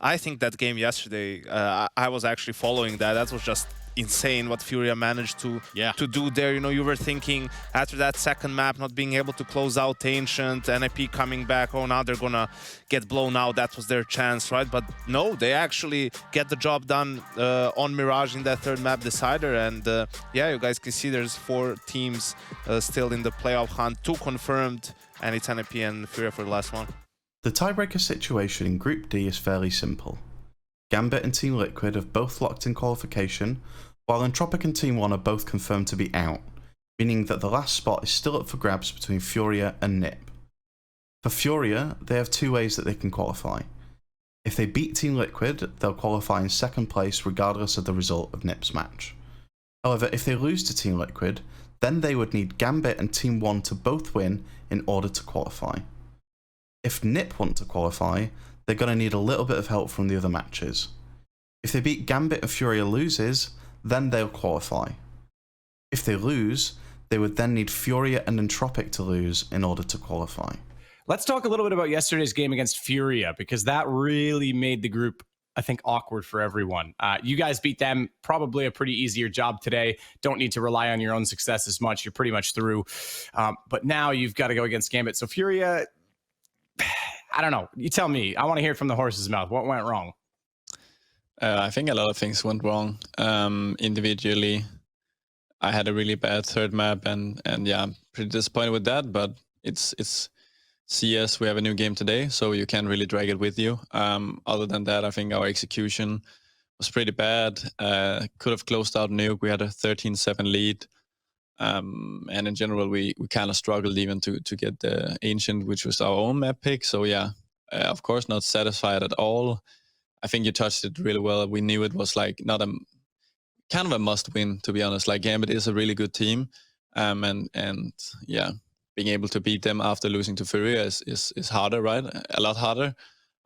I think that game yesterday, I was actually following that. That was just insane what Furia managed to do there. You know, you were thinking after that second map not being able to close out Ancient, NiP coming back, oh, now they're gonna get blown out, that was their chance, right? But no, they actually get the job done on Mirage in that third map decider. And yeah, you guys can see there's 4 teams still in the playoff hunt, 2 confirmed, and it's NiP and Furia for the last one. The tiebreaker situation in Group D is fairly simple. Gambit and Team Liquid have both locked in qualification, while Entropic and Team 1 are both confirmed to be out, meaning that the last spot is still up for grabs between Furia and NiP. For Furia, they have 2 ways that they can qualify. If they beat Team Liquid, they'll qualify in second place regardless of the result of NiP's match. However, if they lose to Team Liquid, then they would need Gambit and Team 1 to both win in order to qualify. If NiP want to qualify, they're going to need a little bit of help from the other matches. If they beat Gambit and Furia loses, then they'll qualify. If they lose, they would then need Furia and Entropic to lose in order to qualify. Let's talk a little bit about yesterday's game against Furia, because that really made the group, I think, awkward for everyone. You guys beat them, probably a pretty easier job today. Don't need to rely on your own success as much. You're pretty much through. But now you've got to go against Gambit. So Furia, I don't know. You tell me. I want to hear it from the horse's mouth. What went wrong? I think a lot of things went wrong. Individually, I had a really bad third map, and yeah, I'm pretty disappointed with that. But it's CS. We have a new game today, so you can't really drag it with you. Other than that, I think our execution was pretty bad. Could have closed out Nuke. We had a 13-7 lead. And in general, we kind of struggled even to get the Ancient, which was our own map pick. So yeah, of course, not satisfied at all. I think you touched it really well. We knew it was like not a kind of a must win, to be honest. Like Gambit is a really good team. And yeah, being able to beat them after losing to Furia is harder, right? A lot harder.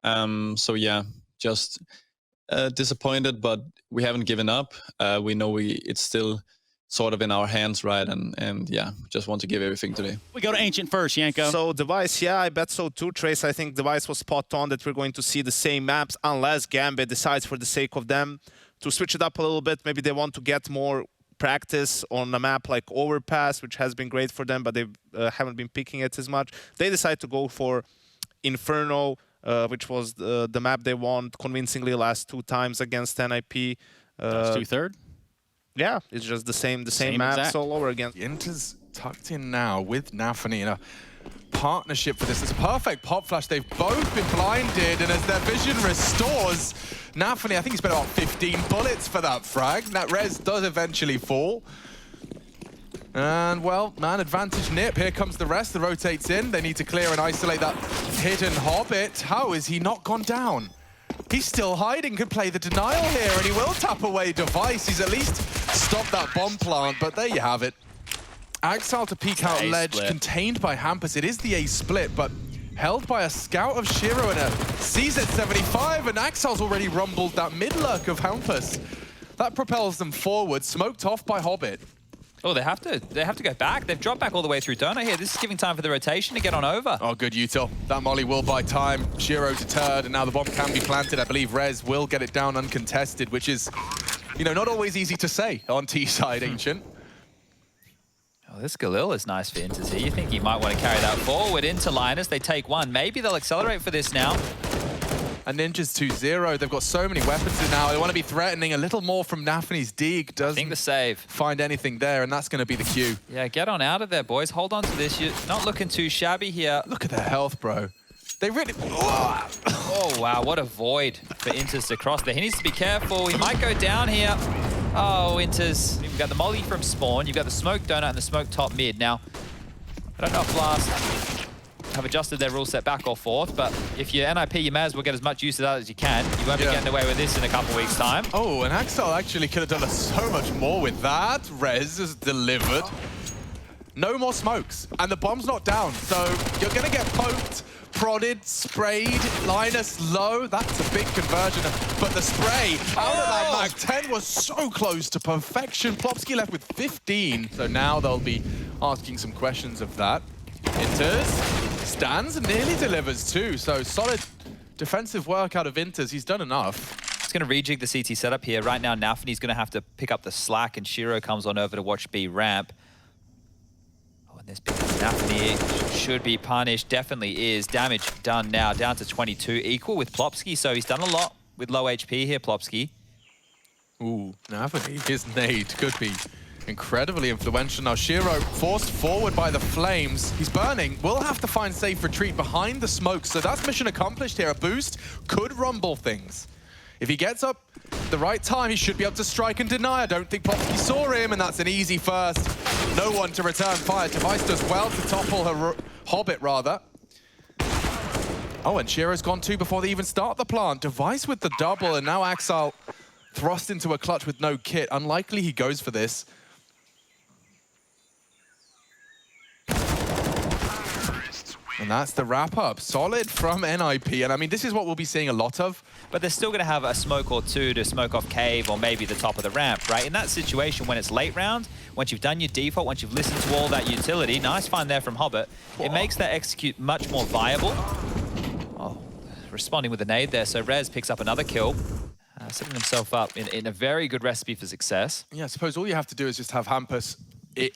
So yeah, just disappointed, but we haven't given up. We know it's still sort of in our hands, right? And yeah, just want to give everything today. We go to Ancient first, Yanko. So Device, yeah, I bet so too, Trace. I think Device was spot on that we're going to see the same maps unless Gambit decides for the sake of them to switch it up a little bit. Maybe they want to get more practice on a map like Overpass, which has been great for them, but they haven't been picking it as much. They decide to go for Inferno, which was the map they won convincingly last 2 times against NiP. That's 2/3. Yeah, it's just the same maps all over again. Inter's tucked in now with Nafany in a partnership for this. It's a perfect pop flash. They've both been blinded, and as their vision restores, Nafany, I think he's spent about 15 bullets for that frag. That res does eventually fall. And, well, man advantage NiP. Here comes the rest. The rotates in. They need to clear and isolate that hidden Hobbit. How is he not gone down? He's still hiding, could play the denial here, and he will tap away Device. He's at least stopped that bomb plant, but there you have it. Axal to peek out ledge, contained by Hampus. It is the A split, but held by a scout of Shiro and a CZ75, and Axal's already rumbled that mid-lurk of Hampus. That propels them forward, smoked off by Hobbit. Oh, they have to go back. They've dropped back all the way through Donut here. This is giving time for the rotation to get on over. Oh, good util. That molly will buy time. Shiro to turd, and now the bomb can be planted. I believe Rez will get it down uncontested, which is, you know, not always easy to say on T-side, Ancient. Oh, this Galil is nice for Inter here. You think he might want to carry that forward into Linus. They take 1. Maybe they'll accelerate for this now. And Ninja's 2-0. They've got so many weapons in now. They want to be threatening a little more from Nafany's Deeg. Doesn't the save. Find anything there, and that's going to be the cue. Yeah, get on out of there, boys. Hold on to this. You're not looking too shabby here. Look at their health, bro. They really... Oh, wow. What a void for Inters to cross there. He needs to be careful. He might go down here. Oh, Inters. You've got the molly from spawn. You've got the smoke donut and the smoke top mid. Now, I don't know if Blast have adjusted their rule set back or forth, but if you're NiP, you may as well get as much use of that as you can. You won't be getting away with this in a couple weeks' time. Oh, and Axel actually could have done so much more with that. Rez is delivered. No more smokes, and the bomb's not down, so you're going to get poked, prodded, sprayed. Linus low. That's a big conversion, but the spray out of that Mag 10 was so close to perfection. Plopsky left with 15, so now they'll be asking some questions of that. Enters, stands, and nearly delivers too, so solid defensive work out of Inters. He's done enough. He's going to rejig the CT setup here. Right now, Nafany's going to have to pick up the slack, and Shiro comes on over to watch B ramp. Oh, and this big Nafany should be punished. Definitely is. Damage done now, down to 22, equal with Plopsky. So he's done a lot with low HP here, Plopsky. Ooh, Nafany, his nade could be incredibly influential. Now Shiro forced forward by the flames. He's burning. We'll have to find safe retreat behind the smoke. So that's mission accomplished here. A boost could rumble things. If he gets up the right time, he should be able to strike and deny. I don't think Plopsky saw him, and that's an easy first. No one to return fire. Device does well to topple her Hobbit, rather. Oh, and Shiro's gone too before they even start the plant. Device with the double, and now Axel thrust into a clutch with no kit. Unlikely he goes for this. And that's the wrap-up. Solid from NiP. And I mean, this is what we'll be seeing a lot of. But they're still going to have a smoke or two to smoke off cave or maybe the top of the ramp, right? In that situation, when it's late round, once you've done your default, once you've listened to all that utility, nice find there from Hobbit, it makes that execute much more viable. Oh, responding with a nade there. So Rez picks up another kill, setting himself up in a very good recipe for success. Yeah, I suppose all you have to do is just have Hampus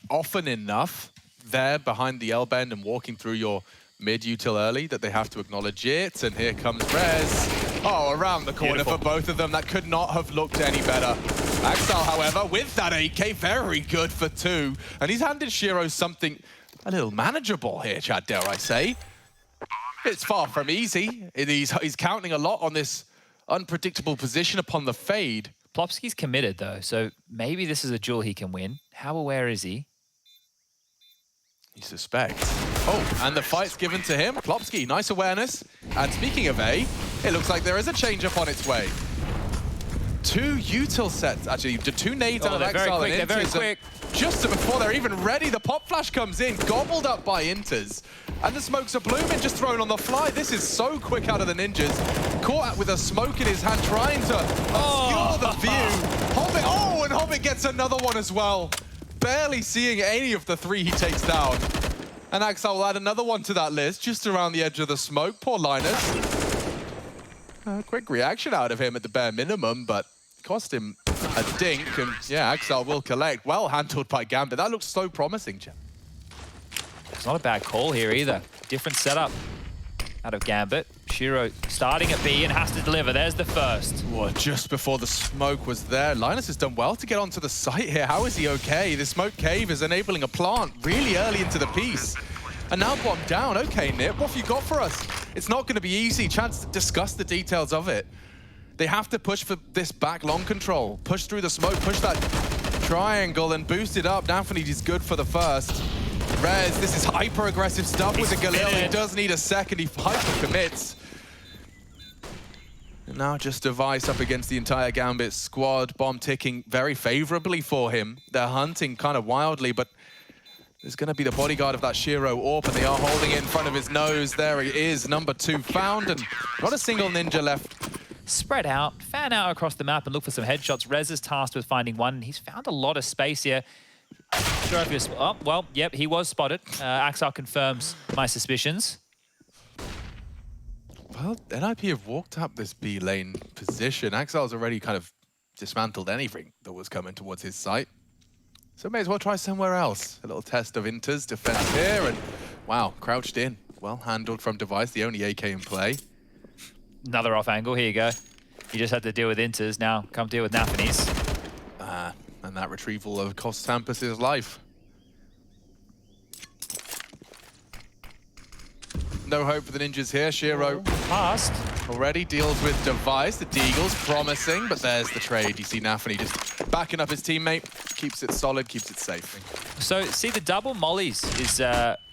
often enough there behind the L-bend and walking through your mid-util early that they have to acknowledge it. And here comes Rez. Oh, around the corner for both of them. That could not have looked any better. Axel, however, with that AK, very good for 2. And he's handed Shiro something a little manageable here, Chad, dare I say. It's far from easy. He's counting a lot on this unpredictable position upon the fade. Plopsky's committed, though, so maybe this is a duel he can win. How aware is he? He suspects. Oh, and the fight's given to him. Plopsky, nice awareness. And speaking of A, it looks like there is a change-up on its way. 2 util sets, actually, 2 nades out of Exile and Inters. They're very quick. Just before they're even ready, the pop flash comes in, gobbled up by Inters. And the smokes are blooming, just thrown on the fly. This is so quick out of the ninjas. Caught with a smoke in his hand, trying to obscure the view. Hobbit, oh, and Hobbit gets another one as well. Barely seeing any of the 3 he takes down. And Axel will add another one to that list, just around the edge of the smoke. Poor Linus. Quick reaction out of him at the bare minimum, but cost him a dink. And yeah, Axel will collect. Well handled by Gambit. That looks so promising, Jeff. It's not a bad call here either. Different setup out of Gambit. Shiro starting at B and has to deliver. There's the first. Well, just before the smoke was there, Linus has done well to get onto the site here. How is he okay? The smoke cave is enabling a plant really early into the piece. And now bombed down. Okay, NiP, what have you got for us? It's not going to be easy. Chance to discuss the details of it. They have to push for this back long control. Push through the smoke, push that triangle and boost it up. Nafany is good for the first. Rez, this is hyper-aggressive stuff with the Galil. He does need a second. He hyper-commits. And now just Device up against the entire Gambit squad. Bomb ticking very favorably for him. They're hunting kind of wildly, but there's going to be the bodyguard of that Shiro AWP, and they are holding it in front of his nose. There he is, number 2 found, and not a single ninja left. Spread out, fan out across the map and look for some headshots. Rez is tasked with finding one, and he's found a lot of space here. Sure if he was, oh, well, yep, he was spotted. Axel confirms my suspicions. Well, NiP have walked up this B lane position. Axel's already kind of dismantled anything that was coming towards his site. So may as well try somewhere else. A little test of Inter's defense here, and wow, crouched in. Well handled from Device, the only AK in play. Another off angle, here you go. You just had to deal with Inters, now come deal with Nafany's. And that retrieval of cost Hampus' life. No hope for the ninjas here. Shiro Passed. already deals with Device. The Deagle's promising, but there's the trade. You see Nafany just backing up his teammate. Keeps it solid, keeps it safe. So, see, the double mollies is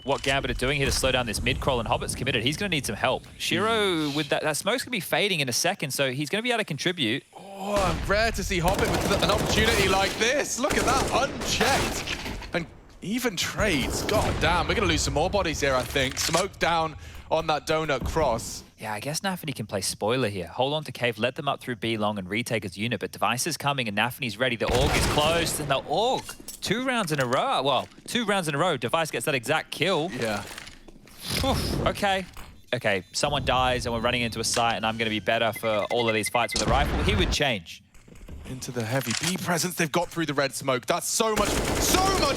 what Gambit are doing here to slow down this mid-crawl, and Hobbit's committed. He's going to need some help. Shiro, with that smoke's going to be fading in a second, so he's going to be able to contribute. Oh, rare to see Hobbit with an opportunity like this. Look at that, unchecked. And even trades. God damn, we're going to lose some more bodies here, I think. Smoke down on that donut cross. Yeah, I guess Nafany can play spoiler here. Hold on to cave, let them up through B long and retake his unit, but Device is coming and Nafany's ready. The AUG is closed, and the AUG, 2 rounds in a row. Well, 2 rounds in a row, Device gets that exact kill. Yeah. Whew, okay. okay, someone dies and we're running into a site and I'm going to be better for all of these fights with a rifle, he would change. Into the heavy B presence, they've got through the red smoke. That's so much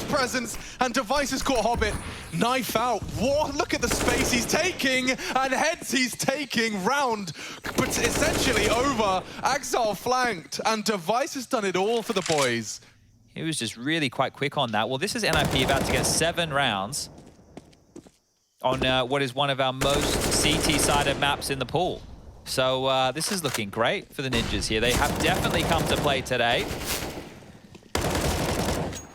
presence, and Device has caught Hobbit. Knife out. What? Look at the space he's taking, and heads he's taking round, but essentially over. Axel flanked, and Device has done it all for the boys. He was just really quite quick on that. Well, this is NiP about to get 7 rounds on what is one of our most CT-sided maps in the pool. So this is looking great for the Ninjas here. They have definitely come to play today.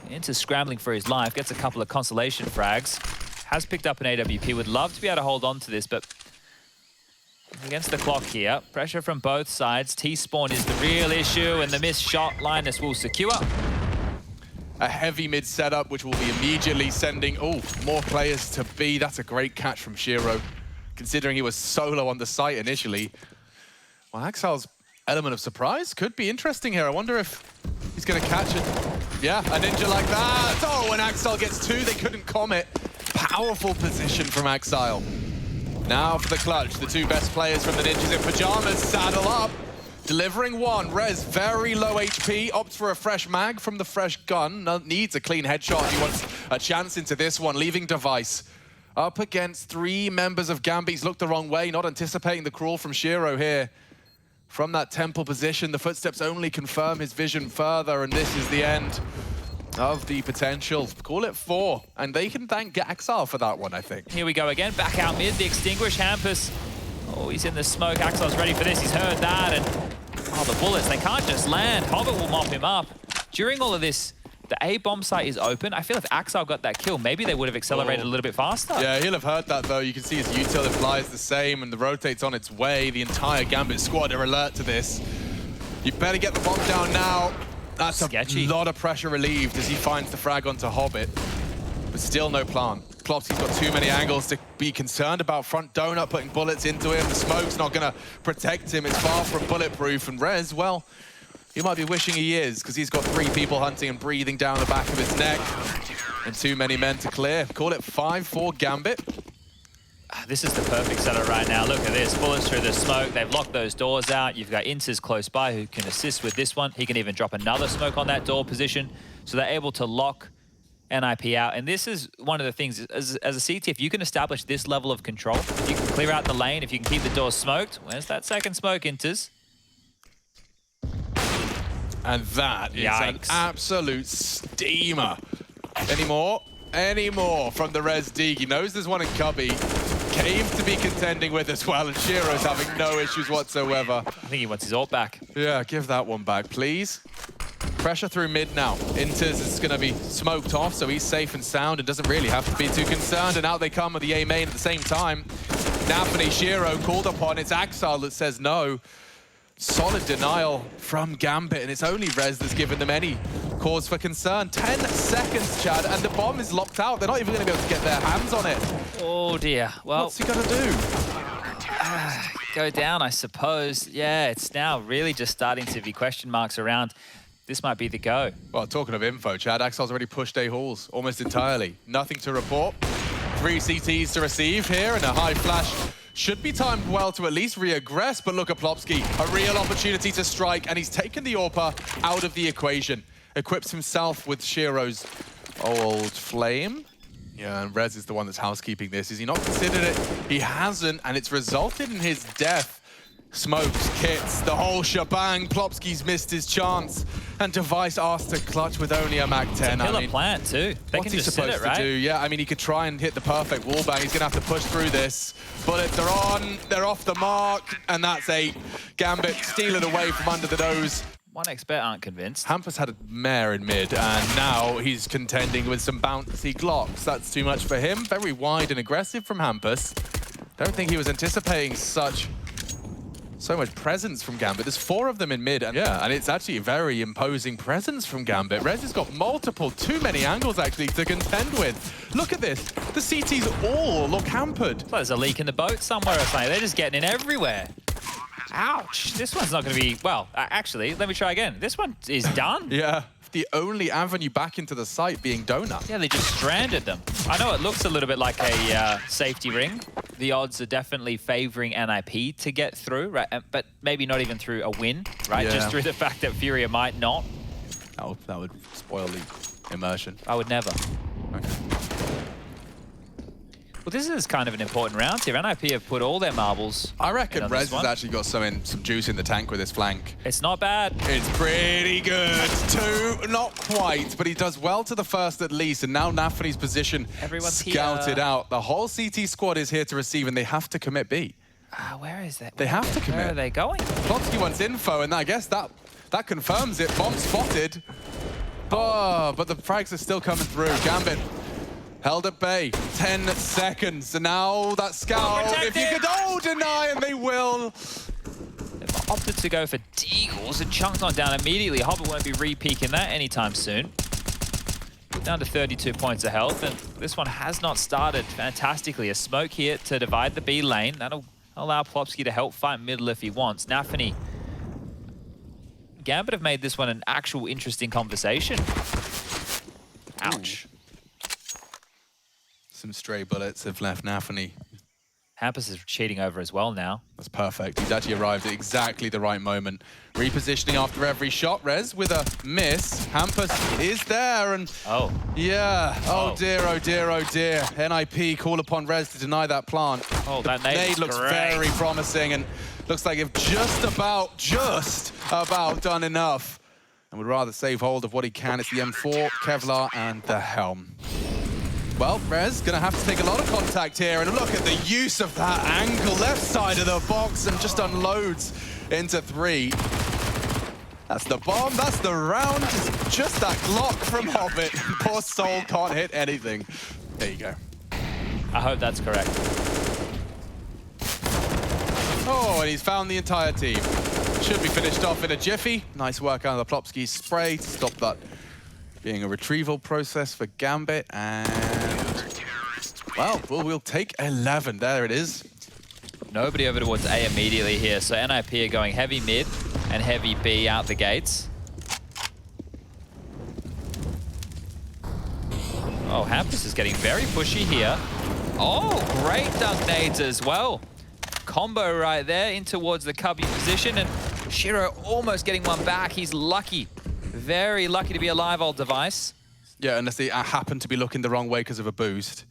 Into scrambling for his life, gets a couple of consolation frags. Has picked up an AWP, would love to be able to hold on to this, but against the clock here. Pressure from both sides. T-spawn is the real issue, and the missed shot Linus will secure. A heavy mid setup, which will be immediately sending, more players to B. That's a great catch from Shiro, considering he was solo on the site initially. Well, Axel's element of surprise could be interesting here. I wonder if he's going to catch it. Yeah, a ninja like that. Oh, and Axel gets 2. They couldn't commit. Powerful position from Axel. Now for the clutch. The 2 best players from the Ninjas in pajamas saddle up. Delivering 1. Rez, very low HP, opts for a fresh mag from the fresh gun. Needs a clean headshot. He wants a chance into this one, leaving Device up against 3 members of Gambit. He's looked the wrong way, not anticipating the crawl from Shiro here. From that temple position, the footsteps only confirm his vision further, and this is the end of the potential. Call it 4, and they can thank Axel for that one, I think. Here we go again, back out mid, the extinguish Hampus. Oh, he's in the smoke. Axel's ready for this. He's heard that, and the bullets, they can't just land. Hobbit will mop him up. During all of this, the A bomb site is open. I feel if Axel got that kill, maybe they would have accelerated a little bit faster. Yeah, he'll have heard that, though. You can see his util implies the same, and the rotate's on its way. The entire Gambit squad are alert to this. You better get the bomb down now. That's sketchy. A lot of pressure relieved as he finds the frag onto Hobbit, but still no plan. Plopsky's got too many angles to be concerned about. Front donut putting bullets into him. The smoke's not going to protect him. It's far from bulletproof. And Rez, well, he might be wishing he is, because he's got 3 people hunting and breathing down the back of his neck. And too many men to clear. Call it 5 for Gambit. This is the perfect setup right now. Look at this. Bullets through the smoke. They've locked those doors out. You've got Inces close by who can assist with this one. He can even drop another smoke on that door position. So they're able to lock NiP out. And this is one of the things, as a CT, if you can establish this level of control, if you can clear out the lane, if you can keep the doors smoked. Where's that second smoke, Inces? And that is an absolute steamer. Any more? Any more from the Res Deeg. He knows there's one in Cubby. Came to be contending with as well, and Shiro's having no issues whatsoever. I think he wants his ult back. Yeah, give that one back, please. Pressure through mid now. Inters is going to be smoked off, so he's safe and sound and doesn't really have to be too concerned. And out they come with the A main at the same time. Nafany, Shiro called upon. It's Axel that says no. Solid denial from Gambit, and it's only Rez that's given them any cause for concern. 10 seconds, Chad, and the bomb is locked out. They're not even going to be able to get their hands on it. Oh, dear. Well, what's he going to do? Go down, I suppose. Yeah, it's now really just starting to be question marks around. This might be the go. Well, talking of info, Chad, Axel's already pushed A halls almost entirely. Nothing to report. 3 CTs to receive here, and a high flash should be timed well to at least reaggress, but look at Plopsky, a real opportunity to strike, and he's taken the AWPer out of the equation. Equips himself with Shiro's old flame. Yeah, and Rez is the one that's housekeeping this. Is he not considered it? He hasn't, and it's resulted in his death. Smokes, kits, the whole shebang. Plopsky's missed his chance, and Device asked to clutch with only a Mag 10. It's a killer plant too. They what's can he just supposed sit it, right? to do? Yeah, I mean, he could try and hit the perfect wallbang. He's gonna have to push through this. Bullets are on, they're off the mark, and that's 8. Gambit steal it away from under the nose. 1xBet aren't convinced. Hampus had a mare in mid, and now he's contending with some bouncy Glocks. That's too much for him. Very wide and aggressive from Hampus. Don't think he was anticipating so much presence from Gambit. There's 4 of them in mid, and yeah, and it's actually a very imposing presence from Gambit. Rez has got too many angles actually to contend with. Look at this. The CTs all look hampered. Well, there's a leak in the boat somewhere or something. They're just getting in everywhere. Ouch. This one's not going to be, well, actually, let me try again. This one is done. Yeah, the only avenue back into the site being Donut. Yeah, they just stranded them. I know it looks a little bit like a safety ring, the odds are definitely favoring NiP to get through, right? But maybe not even through a win, right? Yeah. Just through the fact that Furia might not. That would spoil the immersion. I would never. Okay. Well, this is kind of an important round here. NiP have put all their marbles. I reckon Rez has one. actually got some juice in the tank with his flank. It's not bad. It's pretty good. 2, not quite, but he does well to the first at least, and now Nafany's position Everyone's scouted here. out. The whole CT squad is here to receive, and they have to commit B. Where is that? They have to commit. Where are they going? Plotski wants info, and I guess that confirms it. Bomb spotted. Oh, but the frags are still coming through. Gambit held at bay. 10 seconds. And now that scout, if you could deny, and they will. They've opted to go for Deagles and chunked on down immediately. Hobbit won't be re-peeking that anytime soon. Down to 32 points of health, and this one has not started fantastically. A smoke here to divide the B lane. That'll allow Plopski to help fight middle if he wants. Nafany. Gambit have made this one an actual interesting conversation. Ouch. Some stray bullets have left Nafany. Hampus is cheating over as well now. That's perfect. He's actually arrived at exactly the right moment. Repositioning after every shot. Rez with a miss. Hampus is there, and yeah. Oh dear, oh dear, oh dear. NiP call upon Rez to deny that plant. Oh, that nade looks great. very promising, and looks like they've just about done enough. And would rather save hold of what he can. It's the M4, Kevlar, and the Helm. Well, Rez gonna have to take a lot of contact here, and look at the use of that angle, left side of the box, and just unloads into 3. That's the bomb, that's the round, just that Glock from Hobbit. Poor soul can't hit anything. There you go. I hope that's correct. Oh, and he's found the entire team. Should be finished off in a jiffy. Nice work out of the Plopski spray to stop that being a retrieval process for Gambit, and well, we'll take 11. There it is. Nobody over towards A immediately here, so NiP are going heavy mid and heavy B out the gates. Oh, Hampus is getting very pushy here. Oh, great dunk nades as well. Combo right there in towards the cubby position, and Shiro almost getting one back. He's lucky. Very lucky to be alive, old device. Yeah, unless they happen to be looking the wrong way because of a boost.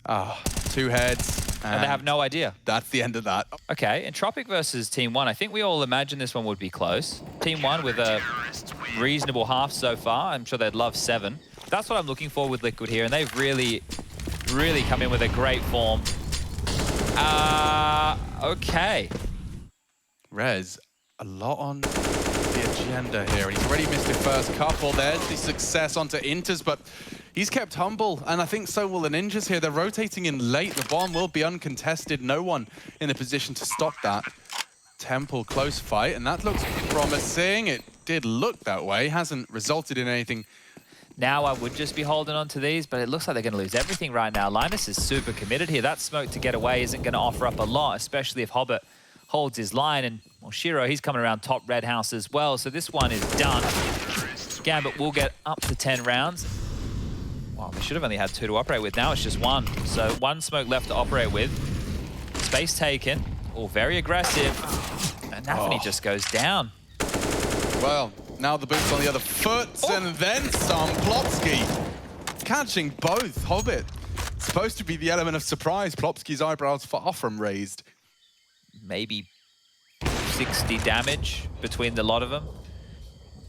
Ah, 2 heads. And they have no idea. That's the end of that. Okay, Entropic versus Team 1. I think we all imagined this one would be close. Team 1 with a reasonable half so far. I'm sure they'd love 7. That's what I'm looking for with Liquid here, and they've really come in with a great form. Okay. Rez, a lot on the agenda here, and he's already missed his first couple. There's the success onto Inters, but he's kept humble, and I think so will the Ninjas here. They're rotating in late. The bomb will be uncontested. No one in a position to stop that. Temple close fight, and that looks promising. It did look that way. Hasn't resulted in anything. Now I would just be holding on to these, but it looks like they're going to lose everything right now. Linus is super committed here. That smoke to get away isn't going to offer up a lot, especially if Hobbit holds his line. And well, Shiro, he's coming around top red house as well, so this one is done. Gambit will get up to 10 rounds. Wow, they should have only had 2 to operate with. Now it's just 1. So 1 smoke left to operate with. Space taken. Oh, very aggressive. And Nafany just goes down. Well, now the boot's on the other foot, and then some. Plopski catching both. Hobbit, supposed to be the element of surprise. Plopski's eyebrows far from raised. Maybe 60 damage between the lot of them.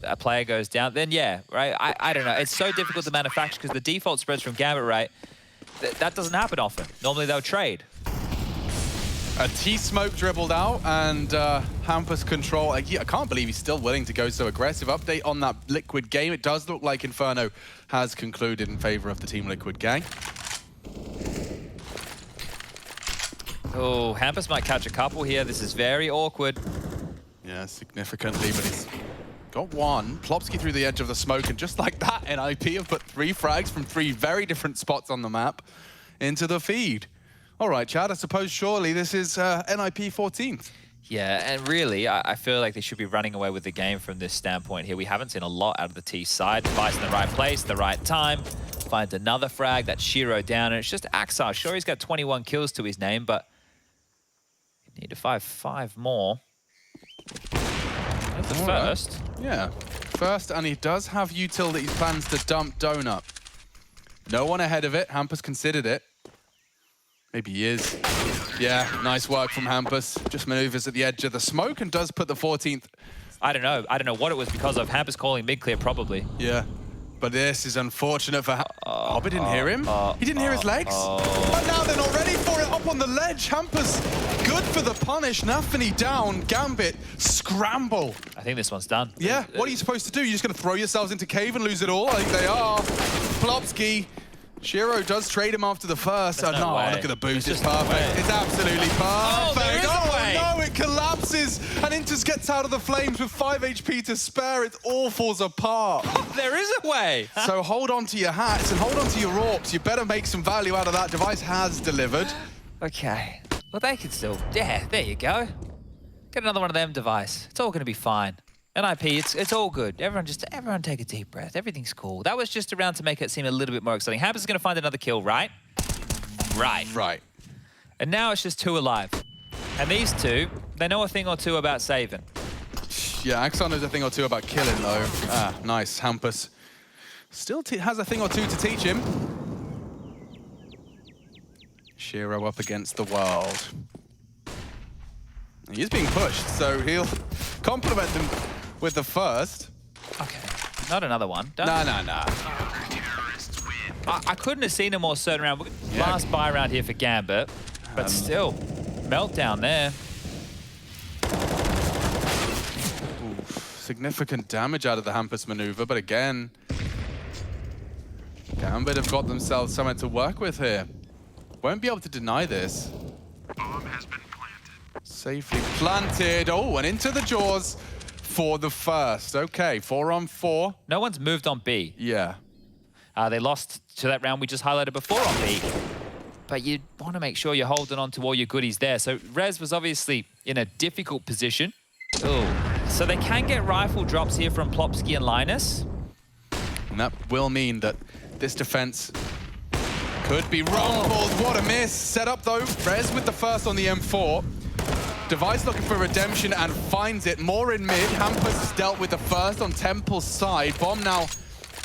A player goes down, then yeah, right? I don't know. It's so difficult to manufacture because the default spreads from Gambit, right? That doesn't happen often. Normally they'll trade. A T-smoke dribbled out, and Hampus control. I can't believe he's still willing to go so aggressive. Update on that Liquid game. It does look like Inferno has concluded in favor of the Team Liquid gang. Oh, Hampus might catch a couple here. This is very awkward. Yeah, significantly, but he's got 1. Plopski through the edge of the smoke, and just like that, NiP have put 3 frags from 3 very different spots on the map into the feed. All right, Chad, I suppose surely this is NiP 14th. Yeah, and really, I feel like they should be running away with the game from this standpoint here. We haven't seen a lot out of the T side. Device in the right place, the right time. Finds another frag, that's Shiro down, and it's just Axar. Sure, he's got 21 kills to his name, but you need to five more. That's the first. Yeah, first, and he does have util that he plans to dump Donut. No one ahead of it. Hampus considered it. Maybe he is. Yeah, nice work from Hampus. Just maneuvers at the edge of the smoke and does put the 14th. I don't know what it was because of. Hampus calling mid-clear probably. Yeah, but this is unfortunate for Hobbit didn't hear him. He didn't hear his legs. And now they're not ready for it. Up on the ledge. Hampus, good for the punish. Nafany down. Gambit, scramble. I think this one's done. Yeah, what are you supposed to do? You're just going to throw yourselves into cave and lose it all? I think they are. Plopsky. Shiro does trade him after the first. No way. Look at the boost. It's perfect. It's absolutely perfect. Oh, there is a way. No, it collapses. And Intus gets out of the flames with 5 HP to spare. It all falls apart. There is a way. So hold on to your hats and hold on to your orcs. You better make some value out of that. Device has delivered. Okay. Well, they can still... Yeah, there you go. Get another one of them, Device. It's all going to be fine. NiP, it's all good. Everyone take a deep breath. Everything's cool. That was just around to make it seem a little bit more exciting. Hampus is going to find another kill, right? Right. And now it's just 2 alive. And these 2, they know a thing or two about saving. Yeah, Axon knows a thing or two about killing, though. Ah, nice. Hampus still has a thing or two to teach him. Shiro up against the world. He is being pushed, so he'll compliment them with the first. Okay, not another one. No. I couldn't have seen a more certain round. Last buy round here for Gambit, but still, meltdown there. Significant damage out of the Hampus maneuver, but again, Gambit have got themselves something to work with here. Won't be able to deny this. Bomb has been planted. Safely planted. Oh, and into the jaws for the first. Okay, 4 on 4. No one's moved on B. Yeah. They lost to that round we just highlighted before on B. But you want to make sure you're holding on to all your goodies there. So Rez was obviously in a difficult position. Oh, so they can get rifle drops here from Plopsky and Linus. And that will mean that this defense could be rumbled. What a miss. Set up though. Rez with the first on the M4. Device looking for redemption and finds it. More in mid. Hampus has dealt with the first on Temple's side. Bomb now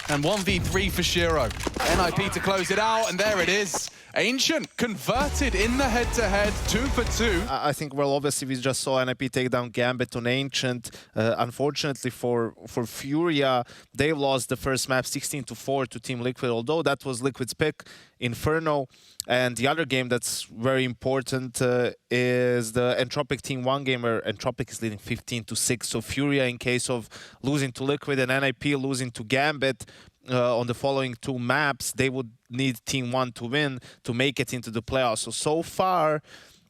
and 1v3 for Shiro. NiP to close it out, and there it is. Ancient converted in the head-to-head, 2 for 2. I think, well, obviously we just saw NiP take down Gambit on Ancient. Unfortunately for Furia, they lost the first map 16-4 to Team Liquid, although that was Liquid's pick, Inferno. And the other game that's very important is the Entropic Team 1 game, where Entropic is leading 15-6. So Furia, in case of losing to Liquid and NiP losing to Gambit, on the following 2 maps, they would need Team 1 to win to make it into the playoffs. So far,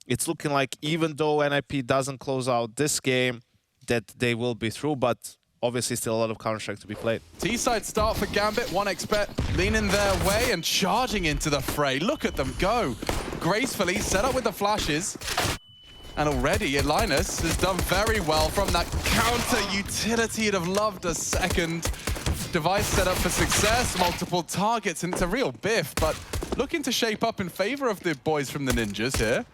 it's looking like even though NiP doesn't close out this game, that they will be through, but obviously still a lot of Counter-Strike to be played. T-side start for Gambit, 1xBet leaning their way and charging into the fray. Look at them go. Gracefully set up with the flashes. And already, Linus has done very well from that counter utility. You'd have loved a second. Device set up for success, multiple targets, and it's a real biff, but looking to shape up in favor of the boys from the Ninjas here.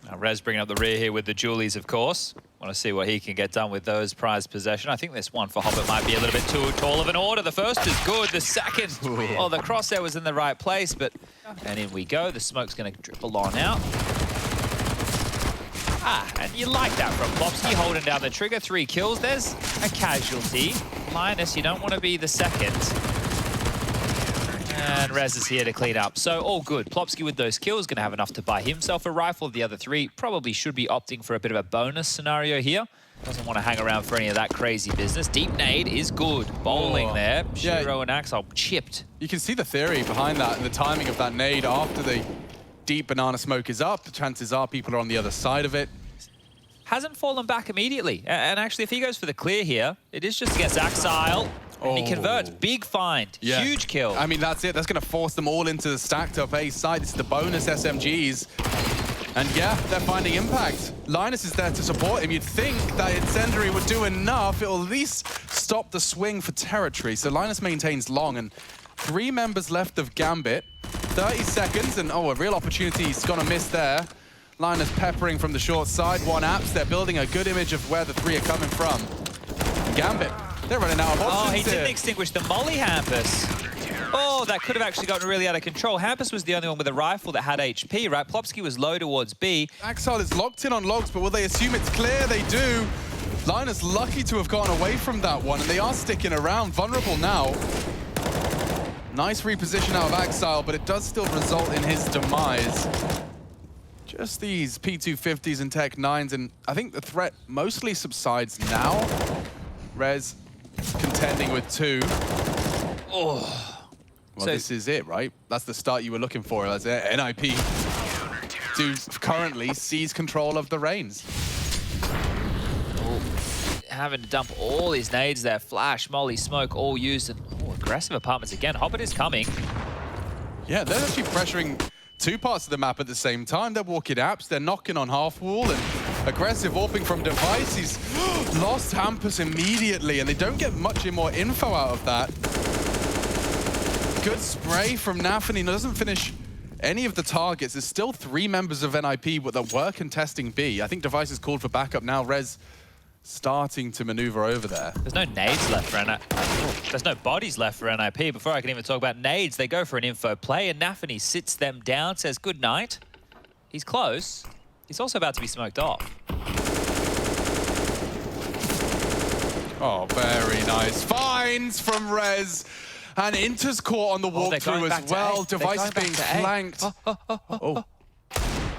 Now Rez bringing up the rear here with the Julies, of course. Want to see what he can get done with those prized possession. I think this one for Hobbit might be a little bit too tall of an order. The first is good, the second, well, the crosshair was in the right place, but and in we go. The smoke's going to dribble on out. And you like that from Plopsky, holding down the trigger. 3 kills. There's a casualty. Linus, you don't want to be the second. And Rez is here to clean up. So all good. Plopsky with those kills, going to have enough to buy himself a rifle. The other 3 probably should be opting for a bit of a bonus scenario here. Doesn't want to hang around for any of that crazy business. Deep nade is good. Bowling there. Shiro and Axel chipped. You can see the theory behind that and the timing of that nade after the deep banana smoke is up. The chances are people are on the other side of it. Hasn't fallen back immediately. And actually, if he goes for the clear here, it is just against Axile. And he converts. Big find. Yeah. Huge kill. I mean, that's it. That's going to force them all into the stacked up A side. It's the bonus SMGs. And yeah, they're finding impact. Linus is there to support him. You'd think that Incendiary would do enough. It'll at least stop the swing for territory. So Linus maintains long, and 3 members left of Gambit. 30 seconds, and a real opportunity he's gonna miss there. Linus peppering from the short side. 1apps, they're building a good image of where the 3 are coming from. Gambit, they're running out of options. Oh, he didn't here. extinguish the molly, Hampus. Oh, that could have actually gotten really out of control. Hampus was the only one with a rifle that had HP, right? Plopsky was low towards B. Axel is locked in on logs, but will they assume it's clear? They do. Linus lucky to have gone away from that one, and they are sticking around. Vulnerable now. Nice reposition out of Axel, but it does still result in his demise. Just these P250s and Tech 9s, and I think the threat mostly subsides now. Rez contending with 2. Oh. Well, this is it, right? That's the start you were looking for. As NiP do currently seize control of the reins. Oh, having to dump all his nades there. Flash, molly, smoke, all used. And aggressive apartments again. Hobbit is coming. Yeah, they're actually pressuring 2 parts of the map at the same time. They're walking apps, they're knocking on half wall, and aggressive AWPing from Device. He's lost Hampus immediately, and they don't get much more info out of that. Good spray from Nafany. Doesn't finish any of the targets. There's still 3 members of NiP that were contesting B. I think Device is called for backup now. Rez starting to maneuver over there. There's no nades left for NiP. There's no bodies left for NiP. Before I can even talk about nades, they go for an info play, and Nafany sits them down, says good night. He's close. He's also about to be smoked off. Oh, very nice. Finds from Rez. And Inter's caught on the walkthrough as well. Device is being flanked.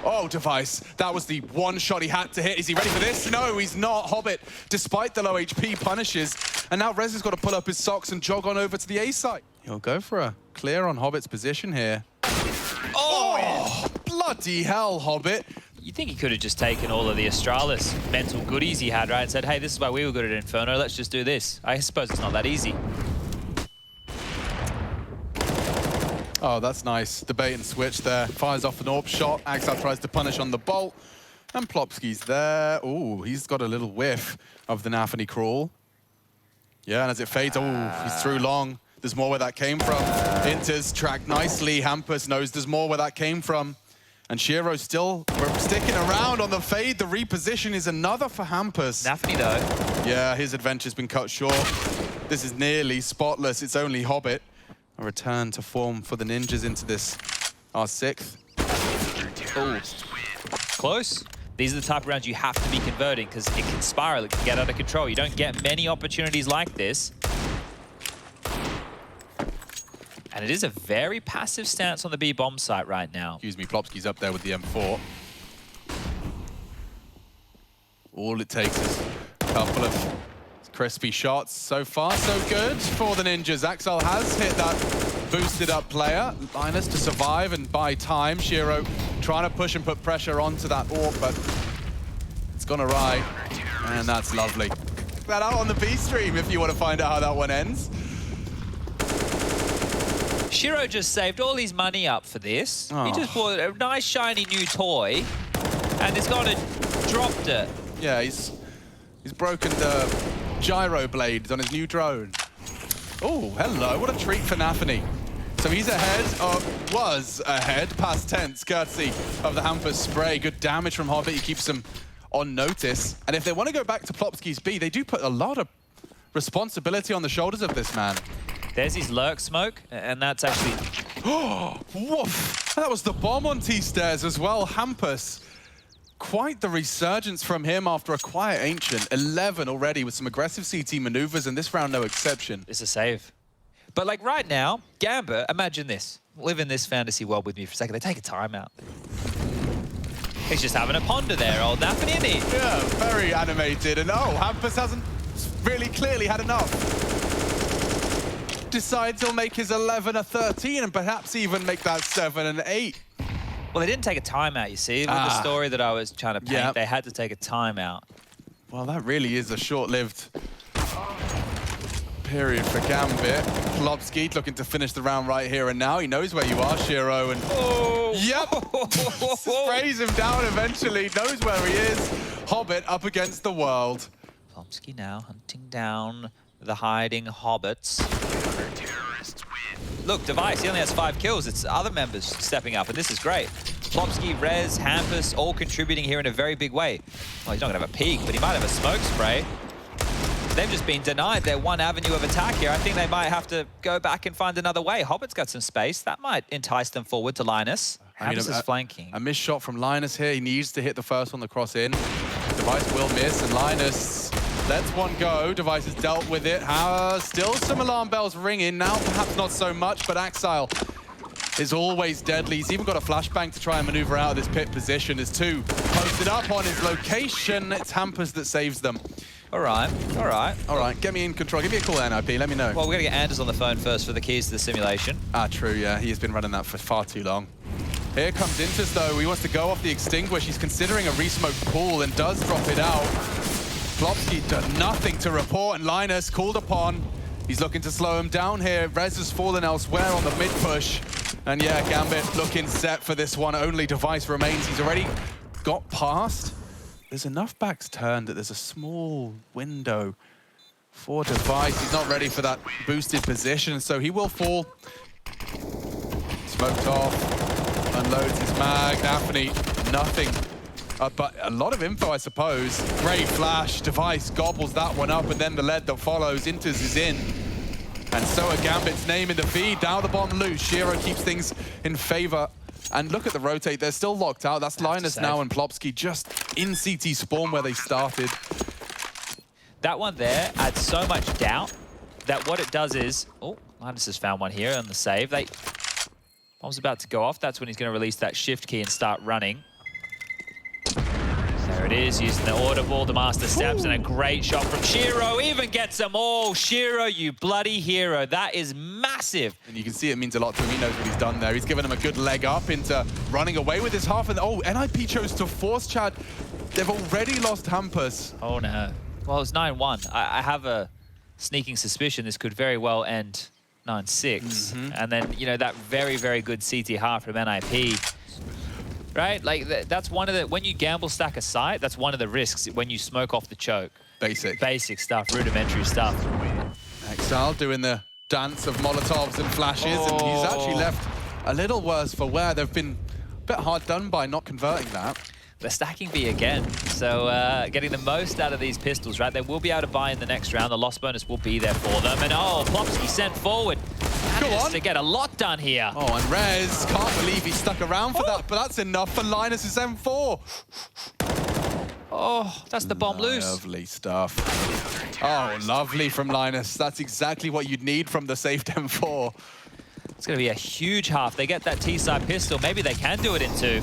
Oh, Device. That was the one shot he had to hit. Is he ready for this? No, he's not. Hobbit, despite the low HP, punishes. And now Rez has got to pull up his socks and jog on over to the A site. He'll go for a clear on Hobbit's position here. Oh, bloody hell, Hobbit. You think he could have just taken all of the Astralis mental goodies he had, right, and said, hey, this is why we were good at Inferno, let's just do this. I suppose it's not that easy. Oh, that's nice. The bait and switch there. Fires off an AWP shot. Axel tries to punish on the bolt. And Plopsky's there. Ooh, he's got a little whiff of the Nafany crawl. Yeah, and as it fades, he's through long. There's more where that came from. Inter's tracked nicely. Hampus knows there's more where that came from. And Shiro still sticking around on the fade. The reposition is another for Hampus. Nafany, though. Yeah, his adventure's been cut short. This is nearly spotless. It's only Hobbit. A return to form for the Ninjas into this, our 6th. Ooh. Close. These are the type of rounds you have to be converting because it can spiral, it can get out of control. You don't get many opportunities like this. And it is a very passive stance on the B bomb site right now. Excuse me, Plopsky's up there with the M4. All it takes is a couple of crispy shots. So far, so good for the Ninjas. Axel has hit that boosted up player. Linus to survive and buy time. Shiro trying to push and put pressure onto that AWP, but it's gone awry. And that's lovely. Check that out on the B stream if you want to find out how that one ends. Shiro just saved all his money up for this. Oh. He just bought a nice shiny new toy and has gone and dropped it. Yeah, he's broken the gyro blades on his new drone. Oh, hello, what a treat for Nafany. So he's ahead, was ahead, past tense, courtesy of the Hampus spray. Good damage from Hobbit, he keeps them on notice. And if they want to go back to Plopsky's B, they do put a lot of responsibility on the shoulders of this man. There's his lurk smoke, and that's actually... Oh, woof! That was the bomb on T-stairs as well, Hampus. Quite the resurgence from him after a quiet Ancient. 11 already with some aggressive CT maneuvers, and this round no exception. It's a save. But like right now, Gambit, imagine this. Live in this fantasy world with me for a second. They take a timeout. He's just having a ponder there, old Nafany, isn't he? Yeah, very animated. And Hampus hasn't really clearly had enough. Decides he'll make his 11 a 13 and perhaps even make that 7 an 8. Well, they didn't take a timeout, you see. With the story that I was trying to paint, they had to take a timeout. Well, that really is a short-lived period for Gambit. Plopsky looking to finish the round right here and now. He knows where you are, Shiro, and yep, sprays him down eventually. Knows where he is. Hobbit up against the world. Plopsky now hunting down the hiding hobbits. Look, Device, he only has 5 kills. It's other members stepping up, and this is great. Plopsky, Rez, Hampus, all contributing here in a very big way. Well, he's not going to have a peek, but he might have a smoke spray. They've just been denied their one avenue of attack here. I think they might have to go back and find another way. Hobbit's got some space. That might entice them forward to Linus. Hampus is flanking. A missed shot from Linus here. He needs to hit the first one, the cross in. Device will miss, and Linus lets one go. Device has dealt with it. Still some alarm bells ringing. Now perhaps not so much, but Axile is always deadly. He's even got a flashbang to try and maneuver out of this pit position. There's 2 posted up on his location. It's Hampus that saves them. All right. Get me in control. Give me a call, NiP. Let me know. Well, we're going to get Anders on the phone first for the keys to the simulation. True, yeah. He has been running that for far too long. Here comes Intus, though. He wants to go off the extinguish. He's considering a re-smoked pool and does drop it out. Plopsky done nothing to report, and Linus called upon. He's looking to slow him down here. Rez has fallen elsewhere on the mid-push. And yeah, Gambit looking set for this one. Only Device remains. He's already got past. There's enough backs turned that there's a small window for Device. He's not ready for that boosted position, so he will fall. Smoked off, unloads his mag. Nafany, nothing. But a lot of info, I suppose. Great flash. Device gobbles that one up, and then the lead that follows. Inters is in. And so a Gambit's name in the feed. Now the bomb loose. Shiro keeps things in favor. And look at the rotate. They're still locked out. That's Linus now and Plopsky just in CT spawn where they started. That one there adds so much doubt that what it does is... Oh, Linus has found one here on the save. Bomb's about to go off. That's when he's going to release that shift key and start running. There it is, using the audible, the master steps, and a great shot from Shiro. Even gets them all. Shiro, you bloody hero. That is massive. And you can see it means a lot to him. He knows what he's done there. He's given him a good leg up into running away with his half. And oh, NiP chose to force Chad. They've already lost Hampus. Oh, no. Well, it's 9-1. I have a sneaking suspicion this could very well end 9-6. And then, you know, that very, very good CT half from NiP. Right? Like, that's one of the... When you gamble stack a site, that's one of the risks when you smoke off the choke. Basic stuff, rudimentary stuff. Axile doing the dance of Molotovs and flashes, and he's actually left a little worse for wear. They've been a bit hard done by not converting that. They're stacking B again, so getting the most out of these pistols, right? They will be able to buy in the next round. The loss bonus will be there for them. And oh, Plopsky sent forward. Managed to get a lot done here. Oh, and Rez can't believe he stuck around for that, but that's enough for Linus's M4. Oh, that's the bomb loose. Lovely stuff. Oh, lovely from Linus. That's exactly what you'd need from the saved M4. It's going to be a huge half. They get that T-side pistol. Maybe they can do it in 2.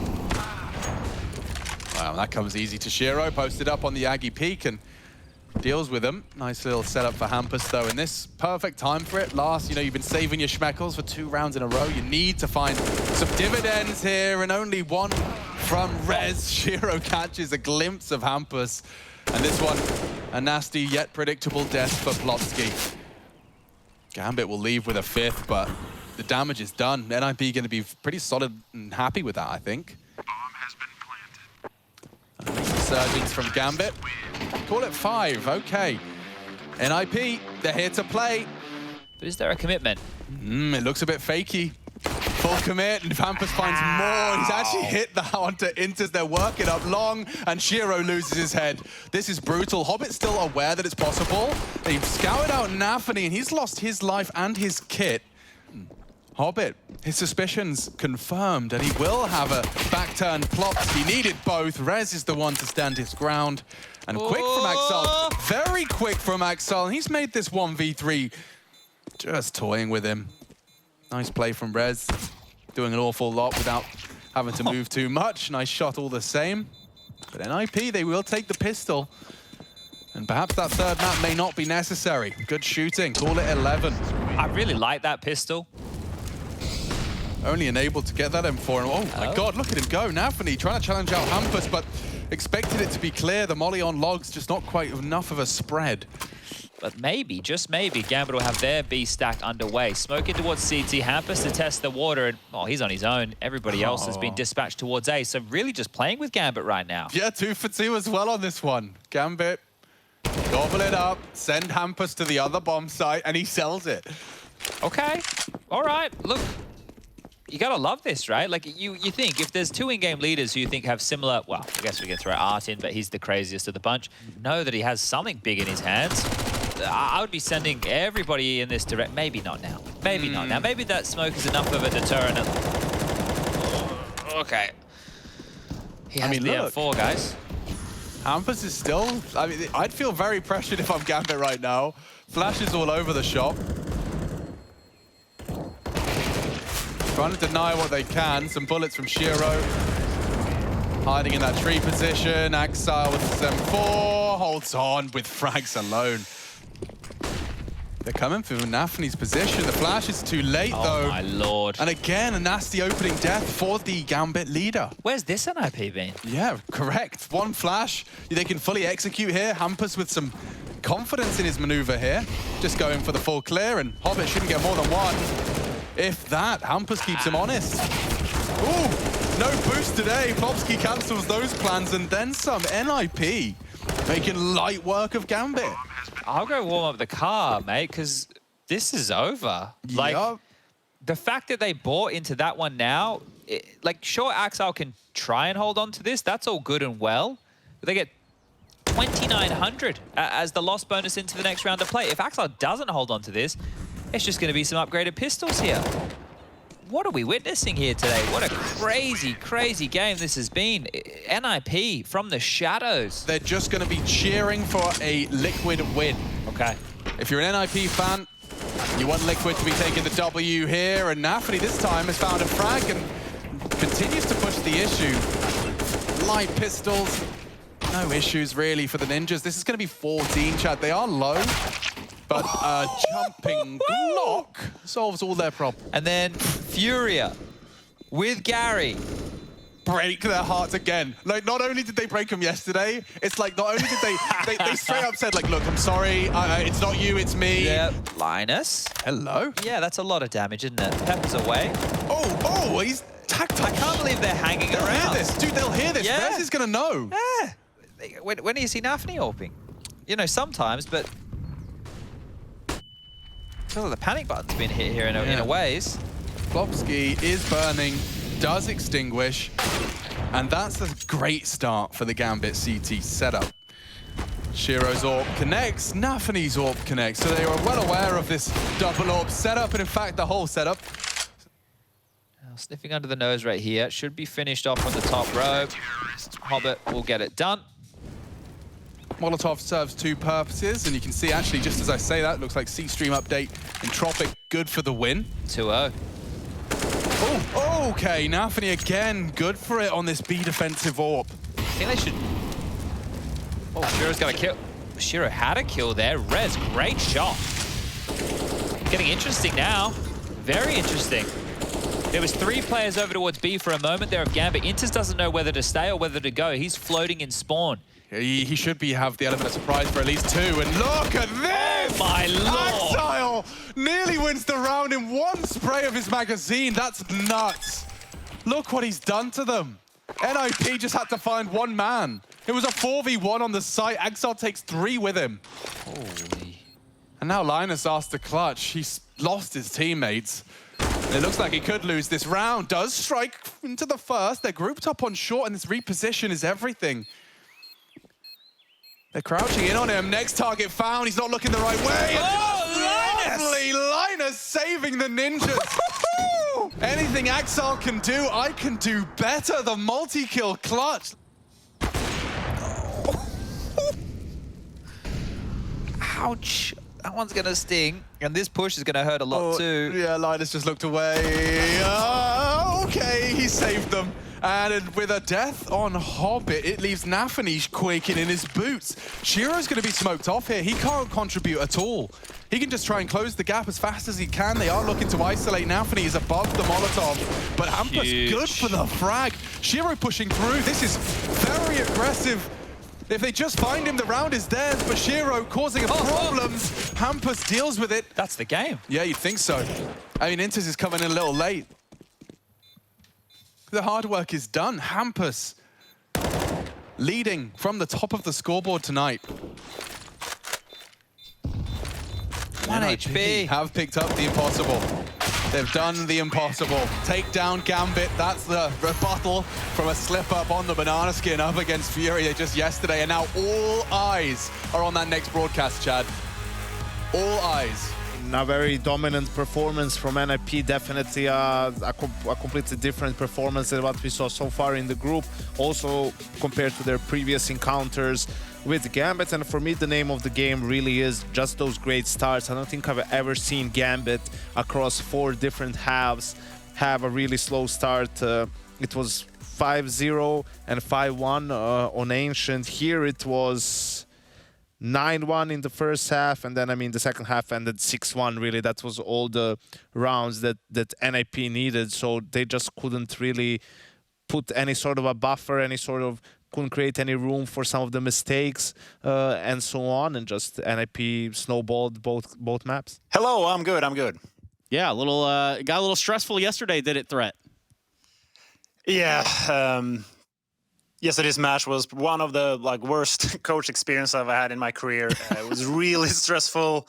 Wow, that comes easy to Shiro. Posted up on the Aggie peak and deals with him. Nice little setup for Hampus, though. And this perfect time for it. Last, you know, you've been saving your schmeckles for 2 rounds in a row. You need to find some dividends here, and only one from Rez. Shiro catches a glimpse of Hampus. And this one, a nasty yet predictable death for Plopsky. Gambit will leave with a 5th, but the damage is done. NiP going to be pretty solid and happy with that, I think. Resurgence from Gambit. Call it 5, okay. NiP, they're here to play. But is there a commitment? It looks a bit fakey. Full commit, and Hampus finds more. He's actually hit that onto Inters. They're working up long, and Shiro loses his head. This is brutal. Hobbit's still aware that it's possible. They've scouted out Nafany, and he's lost his life and his kit. Hobbit, his suspicions confirmed, and he will have a back-turn Plops. He needed both. Rez is the one to stand his ground. And quick from Axel, very quick from Axel. He's made this 1v3 just toying with him. Nice play from Rez, doing an awful lot without having to move too much. Nice shot all the same. But NiP, they will take the pistol. And perhaps that third map may not be necessary. Good shooting, call it 11. I really like that pistol. Only enabled to get that M4. And oh my God, look at him go. Nafany trying to challenge out Hampus, but expected it to be clear. The molly on logs, just not quite enough of a spread. But maybe, just maybe, Gambit will have their B stack underway. Smoking towards CT, Hampus to test the water, and oh, he's on his own. Everybody else has been dispatched towards A, so really just playing with Gambit right now. Yeah, 2 for 2 as well on this one. Gambit, gobble it up, send Hampus to the other bomb site, and he sells it. Okay, all right, look. You gotta love this, right? Like, you think if there's 2 in-game leaders who you think have similar, well, I guess we can throw Art in, but he's the craziest of the bunch, know that he has something big in his hands. I would be sending everybody in this direct. Maybe not now. Maybe not now. Maybe that smoke is enough of a deterrent. Okay. He has the M4, guys. Hampus is still, I mean, I'd feel very pressured if I'm Gambit right now. Flashes all over the shop. Trying to deny what they can. Some bullets from Shiro. Hiding in that tree position. Axile with his M4. Holds on with frags alone. They're coming for Nafany's position. The flash is too late, though. Oh, my lord. And again, a nasty opening death for the Gambit leader. Where's this NiP been? Yeah, correct. One flash. They can fully execute here. Hampus with some confidence in his maneuver here. Just going for the full clear, and Hobbit shouldn't get more than one. If that, Hampus keeps him honest. Ooh, no boost today. Plopsky cancels those plans and then some. NiP making light work of Gambit. I'll go warm up the car, mate, because this is over. Like, the fact that they bought into that one now, like, sure, Axel can try and hold on to this. That's all good and well. But they get 2,900 as the loss bonus into the next round of play. If Axel doesn't hold on to this, it's just going to be some upgraded pistols here. What are we witnessing here today? What a crazy, crazy game this has been. NiP from the shadows. They're just going to be cheering for a Liquid win. Okay. If you're an NiP fan, you want Liquid to be taking the W here, and Nafany this time has found a frag and continues to push the issue. Light pistols, no issues really for the Ninjas. This is going to be 14, Chad. They are low, but jumping block solves all their problems. And then Furia with Gary. Break their hearts again. Like, not only did they break them yesterday, it's like not only did they straight up said, like, look, I'm sorry, it's not you, it's me. Yeah, Linus. Hello? Yeah, that's a lot of damage, isn't it? Pepper's away. Oh, he's tactile. I can't believe they're hanging They'll around. hear this. Dude, they'll hear this. Yeah. Rez is going to know. Yeah. When do you see Nafany AWPing? You know, sometimes, but the panic button's been hit here in a ways. Plopsky is burning, does extinguish, and that's a great start for the Gambit CT setup. Shiro's AWP connects, Nafany's AWP connects, so they are well aware of this double AWP setup, and in fact, the whole setup. Now, sniffing under the nose right here. Should be finished off on the top row. Hobbit will get it done. Molotov serves 2 purposes, and you can see, actually, just as I say that, it looks like C-Stream update and Tropic good for the win. 2-0. Oh, okay, Nafany again, good for it on this B defensive AWP. I think they should... Oh, Shiro's got a kill. Shiro had a kill there. Rez, great shot. Getting interesting now. Very interesting. There was 3 players over towards B for a moment there of Gambit. Intes doesn't know whether to stay or whether to go. He's floating in spawn. He should have the element of surprise for at least 2, and look at this! Oh my lord! Axile nearly wins the round in 1 spray of his magazine. That's nuts. Look what he's done to them. NiP just had to find 1 man. It was a 4v1 on the site. Axile takes 3 with him. Holy. And now Linus asked to clutch. He's lost his teammates. It looks like he could lose this round. Does strike into the first. They're grouped up on short, and this reposition is everything. They're crouching in on him. Next target found. He's not looking the right way. Oh, Linus! Lovely Linus saving the Ninjas. Anything Axile can do, I can do better. The multi-kill clutch. Ouch. That one's going to sting. And this push is going to hurt a lot too. Yeah, Linus just looked away. Okay, he saved them. And with a death on Hobbit, it leaves Nafany quaking in his boots. Shiro's going to be smoked off here. He can't contribute at all. He can just try and close the gap as fast as he can. They are looking to isolate. Nafany is above the Molotov. But Hampus good for the frag. Shiro pushing through. This is very aggressive. If they just find him, the round is theirs, but Shiro causing a problem. Hampus deals with it. That's the game. Yeah, you'd think so. I mean, Intis is coming in a little late. The hard work is done. Hampus leading from the top of the scoreboard tonight. 1 HP. Have picked up the impossible. They've done the impossible. Take down Gambit. That's the rebuttal from a slip-up on the banana skin up against Fury just yesterday. And now all eyes are on that next broadcast, Chad. All eyes. A very dominant performance from NiP, definitely a completely different performance than what we saw so far in the group, also compared to their previous encounters with Gambit. And for me, the name of the game really is just those great starts. I don't think I've ever seen Gambit across 4 different halves have a really slow start. It was 5-0 and 5-1 on Ancient. Here it was 9-1 in the first half, and then, I mean, the second half ended 6-1, really. That was all the rounds that NiP needed, so they just couldn't really put any sort of a buffer, couldn't create any room for some of the mistakes and so on, and just NiP snowballed both maps. Hello, I'm good. Yeah, got a little stressful yesterday, did it, Threat? Yeah, yesterday's match was one of the worst coach experience I've had in my career. It was really stressful.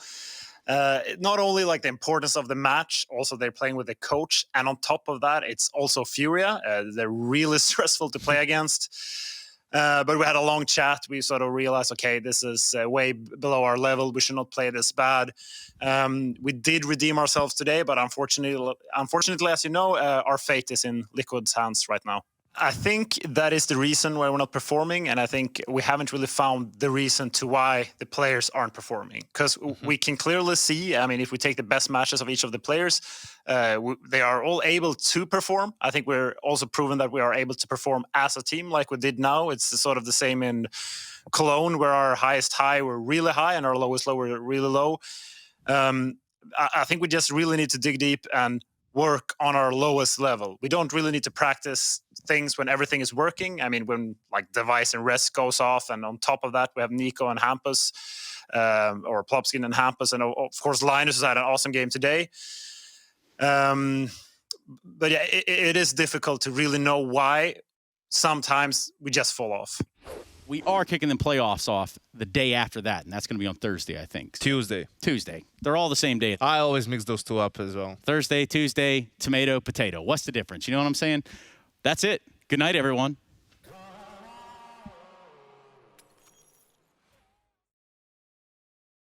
Not only the importance of the match, also they're playing with a coach, and on top of that, it's also Furia. They're really stressful to play against. But we had a long chat. We sort of realized, okay, this is way below our level. We should not play this bad. We did redeem ourselves today, but unfortunately, as you know, our fate is in Liquid's hands right now. I think that is the reason why we're not performing, and I think we haven't really found the reason to why the players aren't performing. Because we can clearly see, I mean, if we take the best matches of each of the players, they are all able to perform. I think we're also proven that we are able to perform as a team like we did now. It's sort of the same in Cologne, where our highest high were really high and our lowest low were really low. I think we just really need to dig deep and work on our lowest level. We don't really need to practice things when everything is working. I mean, when Device and Rest goes off, and on top of that, we have Nico and Hampus, or Plopskin and Hampus, and of course, Linus has had an awesome game today. But yeah, it is difficult to really know why sometimes we just fall off. We are kicking the playoffs off the day after that, and that's going to be on Thursday, I think. Tuesday. They're all the same day. I always mix those two up as well. Thursday, Tuesday, tomato, potato. What's the difference? You know what I'm saying? That's it. Good night, everyone.